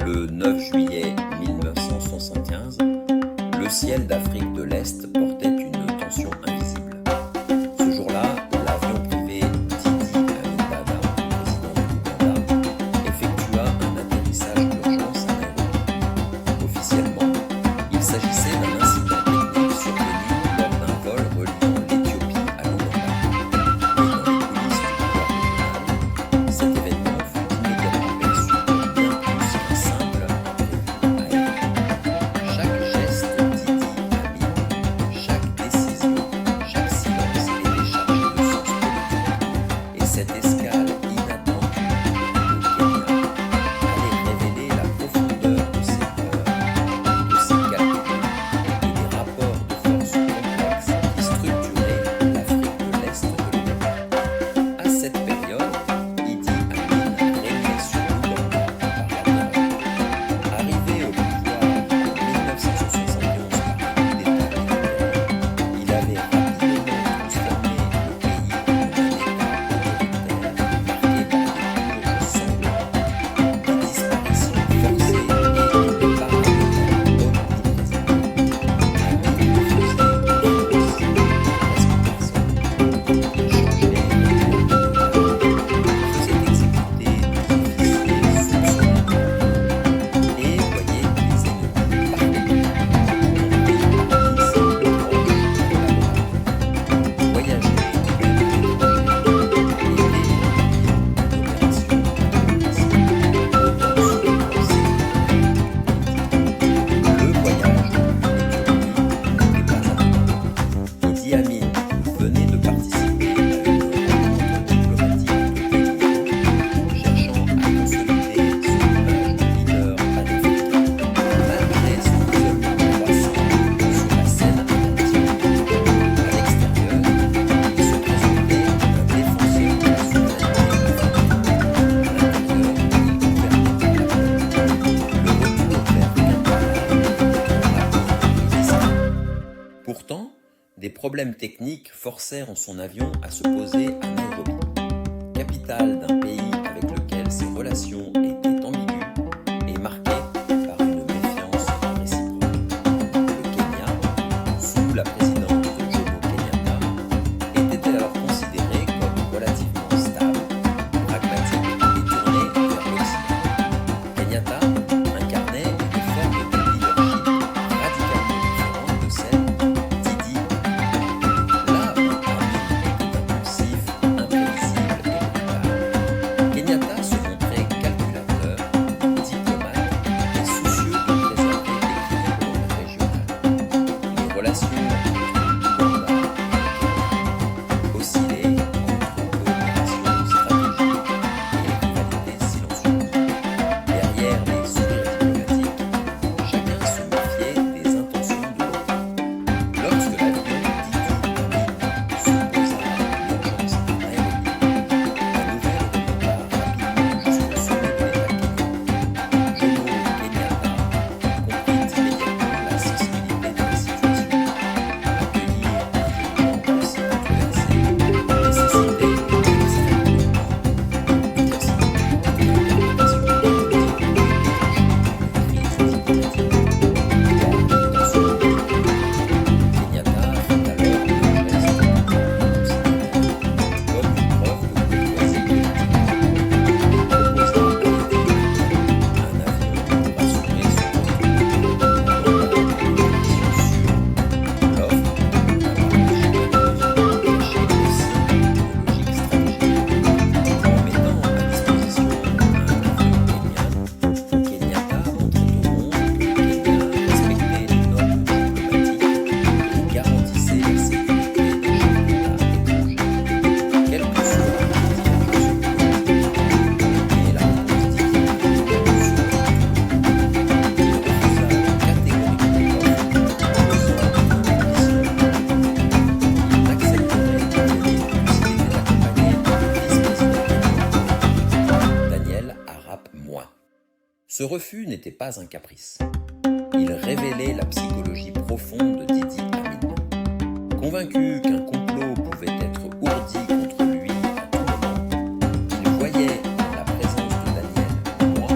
Le 9 juillet 1975, le ciel d'Afrique de l'Est portait une tension invisible. Ce jour-là, l'avion privé Didi Amin Dada, président de l'Ouganda, effectua un atterrissage d'urgence à Nairobi. Officiellement, il s'agissait d'un incident technique survenu lors d'un vol reliant l'Éthiopie à l'Ouganda. Mais dans les coulisses du pouvoir régional, cet événement fut immédiatement perçu comme bien plus qu'un simple imprévu aérien. Chaque geste Didi Amin, chaque décision, chaque silence était chargé de sens politique. Et cette escale inattendue au Kenya allait révéler la profondeur de ses peurs, de ses calculs et des rapports de force complexes qui structuraient l'Afrique de l'Est de l'époque. À cette période, Idi Amin régnait sur l'Ouganda par la terreur. Arrivé au pouvoir en 1971 par un coup d'État militaire, il avait rapidement transformé le pays en un État autoritaire marqué par des purges sanglantes, des disparitions forcées et une parade omniprésente. Amin ne faisait confiance à presque personne. Il changeait régulièrement de garde, faisait exécuter des officiers soupçonnés de meurtre et voyait des ennemis partout, y compris parmi ses plus proches collaborateurs. Voyager et même à l'étranger était pour lui une opération difficile, autant sur le plan sécuritaire que politique. Le voyage en Éthiopie n'était pas anodin. Idi Amin venait de participer à une rencontre diplomatique de haut niveau, cherchant à consolider son image de leader panafricain, malgré son isolement croissant sur la scène internationale. À l'extérieur, il se présentait comme un défenseur de la souveraineté africaine. À l'intérieur, il gouvernait la planète. Le retour vers Kampala était rapide et discret. Pourtant, des problèmes techniques forcèrent son avion à se poser à Nairobi, capitale d'un pays avec lequel ses relations étaient ambiguës et marquées par une méfiance réciproque. Le Kenya, sous la présidence de Jomo Kenyatta, était alors considéré comme relativement stable, pragmatique et tourné vers l'Occident. Kenyatta incarnait une forme de leadership radicalement différente de celle d'Idi Amin. Là où Amin était impulsif, imprévisible et brutal, Kenyatta se montrait calculateur, diplomate et soucieux de préserver l'équilibre régional. Les relations entre l'Ouganda et le Kenya oscillaient entre coopération stratégique et rivalité silencieuse. Derrière les sourires diplomatiques, chacun se méfiait des intentions de l'autre. Lorsque l'avion Didi Amin se posa d'urgence à Nairobi, la nouvelle remonta rapidement jusqu'au sommet de l'État kenyan. Jomo Kenyatta comprit immédiatement la sensibilité de la situation. Accueillir un événement aussi controversé nécessitait une extrême prudence, efficacité et une interprétation économique et une crise diplomatique. Car dans ce moment, Kenyatta fit alors un geste considéré comme une preuve de courtoisie politique. Il proposa à Idi Amin un avion pour assurer son retour dans des conditions sûres. L'offre apparaît généreuse, mais cachait aussi une logique stratégique. En mettant à disposition un avion kenyan, Kenyatta montrait au monde que le Kenya respectait les normes diplomatiques et garantissait la sécurité des chefs d'État étrangers, quelle que soit leur motivation politique. Et la réponse d'Idi Amin fut surprenante. Il refusa catégoriquement l'offre, posant une condition. Il n'accepterait que l'île s'il était accompagné du vice-président kenyan, Daniel Arap Moi. Ce refus n'était pas un caprice. Il révélait la psychologie profonde de Didi Amin. Convaincu qu'un complot pouvait être ourdi contre lui à tout moment, il voyait dans la présence de Daniel Moi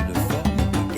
une forme de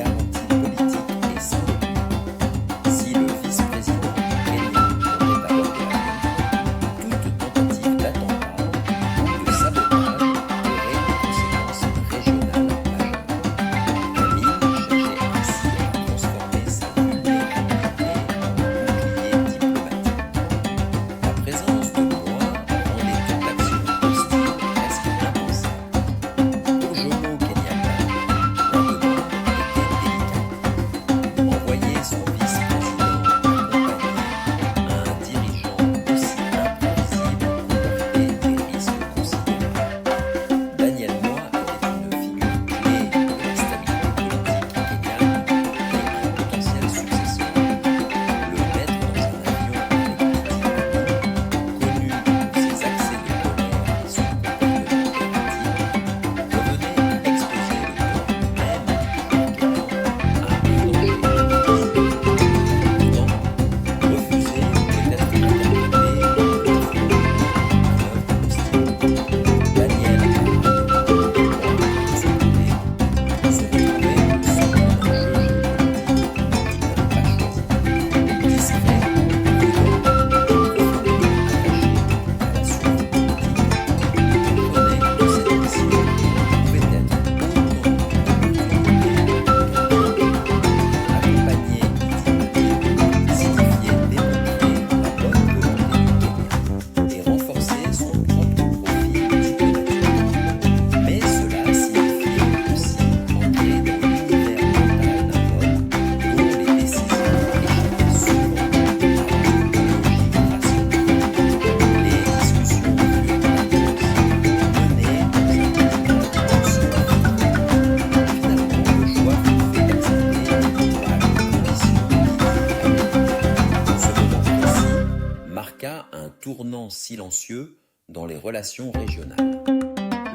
tournant silencieux dans les relations régionales.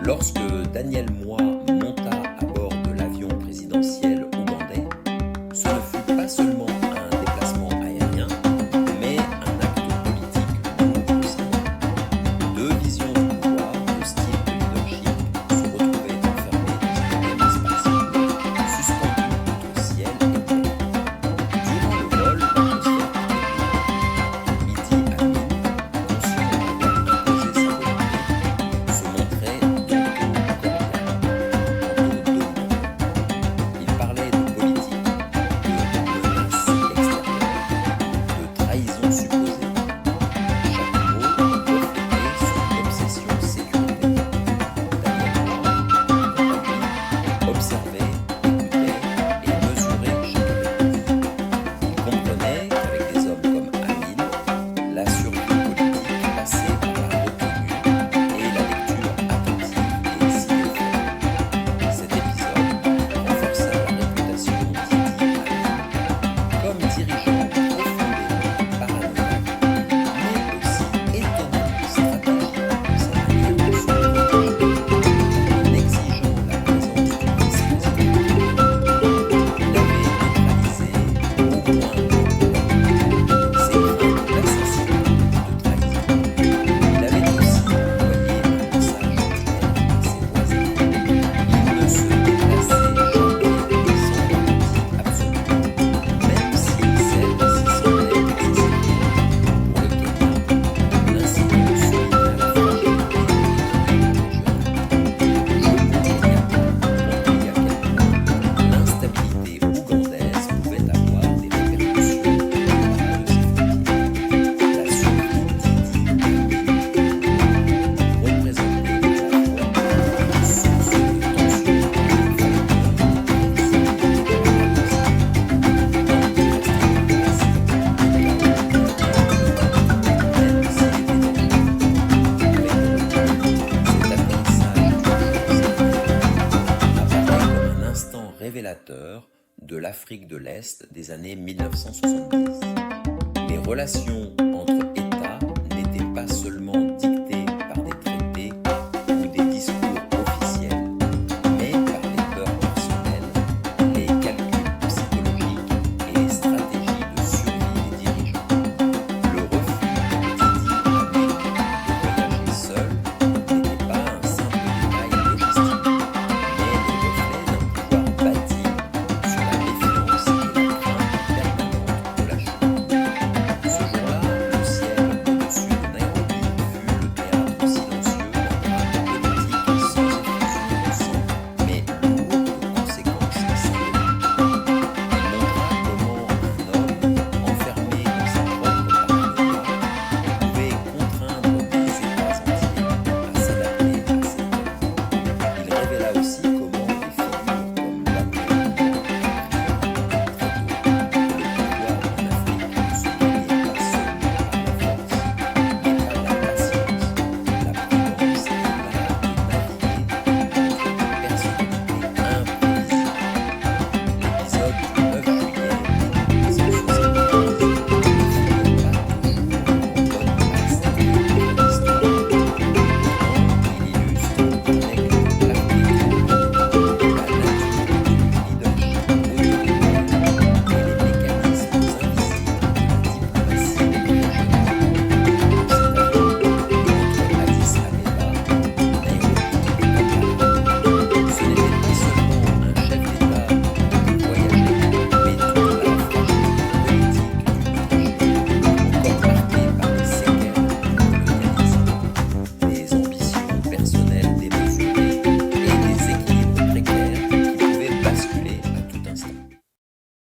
Lorsque Daniel Moi monta à bord de l'avion présidentiel ougandais, ce ne fut pas seulement un déplacement aérien, mais un acte politique non possible. Deux visions du pouvoir, de style de leadership, se retrouvaient enfermées dans un même espace, suspendues entre ciel et terre. Durant le vol, l'atmosphère était Midi Amin, conscient d'avoir imposé sa volonté, se montrait tantôt cordial, tantôt dominant. Il parlait de politique, de menaces extérieures, de trahison supposée. Chaque mot reflétait son obsession sécuritaire. Daniel Moi, quant à lui, observait, écoutait et mesurait chaque réponse. Il comprenait qu'avec des hommes comme Amin, la survie politique passait par la retenue et la lecture attentive et cinéphile. Cet épisode renforça la réputation d'Idi Amin comme dirigeant profondément paranoïaque, mais aussi étonnamment stratégique dans sa manière de se protéger. En exigeant la présence du vice-président, il avait neutralisé au moins temporairement ses craintes d'assassinat et de trahison. Il avait aussi envoyé un message clair à ses voisins. Il ne se déplaçait jamais sans garantie absolue, même si celle-ci semblait excessive. Pour le Kenya, l'incident souligne la fragilité de l'équilibre régional. Je compris à quel point l'instabilité ougandaise pouvait avoir des répercussions au-delà de ses frontières. La survie d'Idi Amin représentait à la fois une source de tension et un facteur de flexibilité dans la logistique, tant il restait en place au cas où l'avion ne même s'il était dangereux. Avec le recul, cet atterrissage apparaît comme un instant révélateur de l'Afrique de l'Est des années 1970. Les relations entre États n'étaient pas seulement dictées